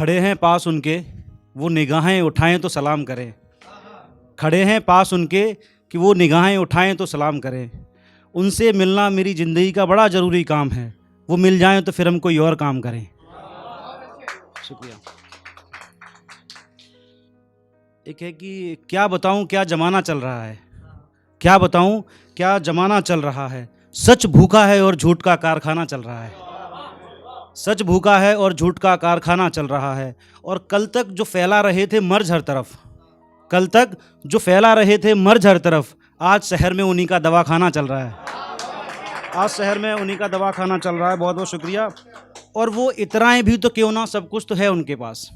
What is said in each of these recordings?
खड़े हैं पास उनके, वो निगाहें उठाएं तो सलाम करें। खड़े हैं पास उनके कि वो निगाहें उठाएं तो सलाम करें। उनसे मिलना मेरी ज़िंदगी का बड़ा ज़रूरी काम है, वो मिल जाएं तो फिर हम कोई और काम करें। शुक्रिया। एक है कि क्या बताऊं क्या ज़माना चल रहा है, क्या बताऊं क्या ज़माना चल रहा है। सच भूखा है और झूठ का कारखाना चल रहा है। सच भूखा है और झूठ का कारखाना चल रहा है। और कल तक जो फैला रहे थे मर्ज हर तरफ, कल तक जो फैला रहे थे मर्ज हर तरफ, आज शहर में उन्हीं का दवाखाना चल रहा है। आज शहर में उन्हीं का दवाखाना चल रहा है। बहुत बहुत शुक्रिया। और वो इतराएं भी तो क्यों ना, सब कुछ तो है उनके पास।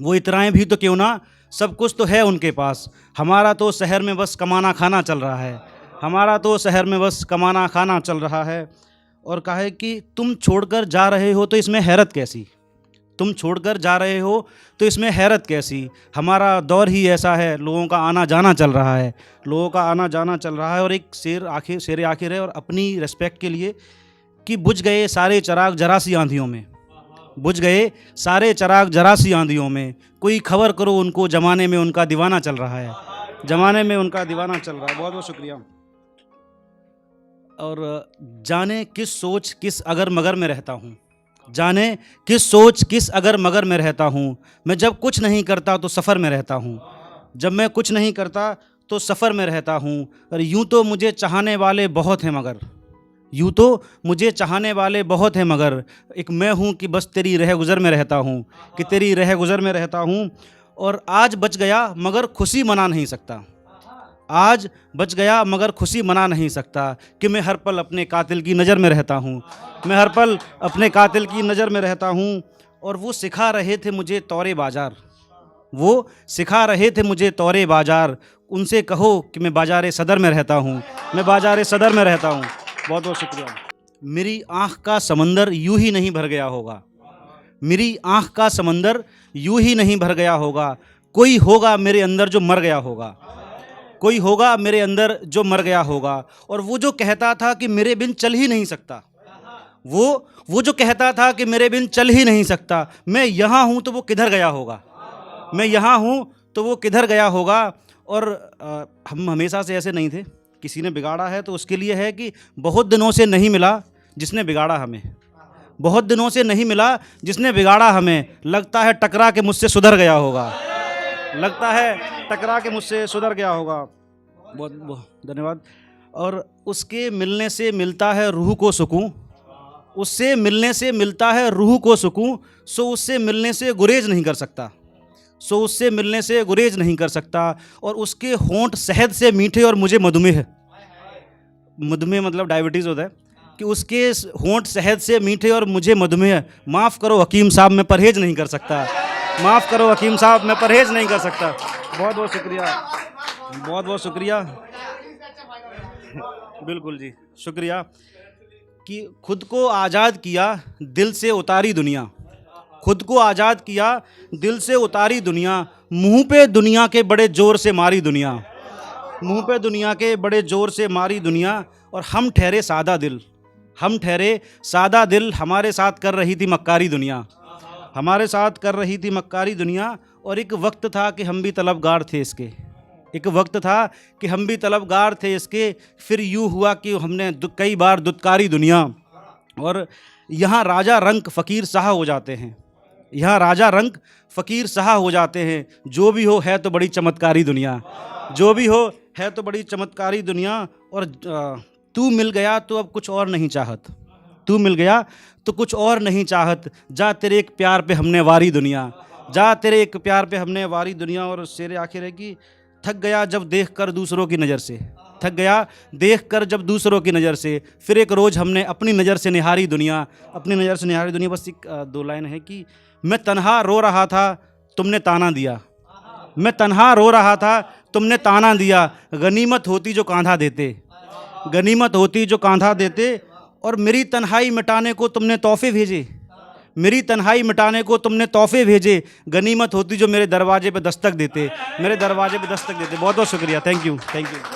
वो इतराएं भी तो क्यों ना, सब कुछ तो है उनके पास। हमारा तो शहर में बस कमाना खाना चल रहा है। हमारा तो शहर में बस कमाना खाना चल रहा है। और कहा है कि तुम छोड़कर जा रहे हो तो इसमें हैरत कैसी, तुम छोड़कर जा रहे हो तो इसमें हैरत कैसी। हमारा दौर ही ऐसा है, लोगों का आना जाना चल रहा है, लोगों का आना जाना चल रहा है। और एक शेर आखिर है, और अपनी रिस्पेक्ट के लिए, कि बुझ गए सारे चिराग जरा सी आंधियों में, बुझ गए सारे चिराग जरा सी आंधियों में। कोई खबर करो उनको, ज़माने में उनका दीवाना चल रहा है, ज़माने में उनका दीवाना चल रहा है। बहुत बहुत शुक्रिया। और जाने किस सोच किस अगर मगर में रहता हूँ, जाने किस सोच किस अगर मगर में रहता हूँ। मैं जब कुछ नहीं करता तो सफ़र में रहता हूँ, जब मैं कुछ नहीं करता तो सफ़र में रहता हूँ। और यूँ तो मुझे चाहने वाले बहुत हैं मगर, यूँ तो मुझे चाहने वाले बहुत हैं मगर, एक मैं हूँ कि बस तेरी रह गुज़र में रहता हूँ, कि तेरी रह गुज़र में रहता हूँ। और आज बच गया मगर खुशी मना नहीं सकता, आज बच गया मगर खुशी मना नहीं सकता। कि मैं हर पल अपने कातिल की नज़र में रहता हूँ, मैं हर पल अपने कातिल की नज़र में रहता हूँ। और वो सिखा रहे थे मुझे तौरे बाज़ार, वो सिखा रहे थे मुझे तौरे बाज़ार। उनसे कहो कि मैं बाज़ार सदर में रहता हूँ, मैं बाज़ार सदर में रहता हूँ। बहुत बहुत शुक्रिया। मेरी आँख का समंदर यूं ही नहीं भर गया होगा, मेरी आँख का समंदर यूं ही नहीं भर गया होगा। कोई होगा मेरे अंदर जो मर गया होगा, कोई होगा मेरे अंदर जो मर गया होगा। और वो जो कहता था कि मेरे बिन चल ही नहीं सकता, वो जो कहता था कि मेरे बिन चल ही नहीं सकता, मैं यहाँ हूँ तो वो किधर गया होगा, मैं यहाँ हूँ तो वो किधर गया होगा। और हम हमेशा से ऐसे नहीं थे, किसी ने बिगाड़ा है तो उसके लिए है कि बहुत दिनों से नहीं मिला जिसने बिगाड़ा हमें, बहुत दिनों से नहीं मिला जिसने बिगाड़ा हमें। लगता है टकरा के मुझसे सुधर गया होगा, लगता है टकरा के मुझसे सुधर गया होगा। बहुत बहुत धन्यवाद। और उसके मिलने से मिलता है रूह को सुकून, उससे मिलने से मिलता है रूह को सुकून। सो उससे मिलने से गुरेज नहीं कर सकता, सो उससे मिलने से गुरेज नहीं कर सकता। और उसके होंठ शहद से मीठे और मुझे मधुमेह, मधुमेह मतलब डायबिटीज़ होता है, कि उसके होंठ शहद से मीठे और मुझे मधुमेह। माफ़ करो हकीम साहब मैं परहेज नहीं कर सकता, माफ़ करो हकीम साहब मैं परहेज नहीं कर सकता। बहुत बहुत शुक्रिया, बहुत बहुत शुक्रिया। बिल्कुल जी, शुक्रिया। कि खुद को आज़ाद किया दिल से उतारी दुनिया, खुद को आज़ाद किया दिल से उतारी दुनिया। मुंह पे दुनिया के बड़े ज़ोर से मारी दुनिया, मुंह पे दुनिया के बड़े ज़ोर से मारी दुनिया। और हम ठहरे सादा दिल, हम ठहरे सादा दिल, हमारे साथ कर रही थी मक्कारी दुनिया, हमारे साथ कर रही थी मक्कारी दुनिया। और एक वक्त था कि हम भी तलबगार थे इसके, एक वक्त था कि हम भी तलबगार थे इसके। फिर यूँ हुआ कि हमने कई बार दुत्कारी दुनिया। और यहाँ राजा रंक फ़कीर शाह हो जाते हैं, यहाँ राजा रंक फ़कीर शाह हो जाते हैं। जो भी हो है तो बड़ी चमत्कारी दुनिया, जो भी हो है तो बड़ी चमत्कारी दुनिया। और तू मिल गया तो अब कुछ और नहीं चाहत, तू मिल गया तो कुछ और नहीं चाहत। जा तेरे एक प्यार पे हमने वारी दुनिया, जा तेरे एक प्यार पे हमने वारी दुनिया। और शेर आखिर है कि थक गया जब देख कर दूसरों की नज़र से, थक गया देख कर जब दूसरों की नज़र से। फिर एक रोज़ हमने अपनी नज़र से निहारी दुनिया, अपनी नज़र से निहारी दुनिया। बस एक दो लाइन है कि मैं तन्हा रो रहा था तुमने ताना दिया, मैं तन्हा रो रहा था तुमने ताना दिया। गनीमत होती जो कांधा देते, गनीमत होती जो कांधा देते। और मेरी तन्हाई मिटाने को तुमने तोहफे भेजे, मेरी तन्हाई मिटाने को तुमने तोहफे भेजे। गनीमत होती जो मेरे दरवाजे पे दस्तक देते, मेरे दरवाजे पे दस्तक देते। बहुत बहुत शुक्रिया। Thank you, thank you.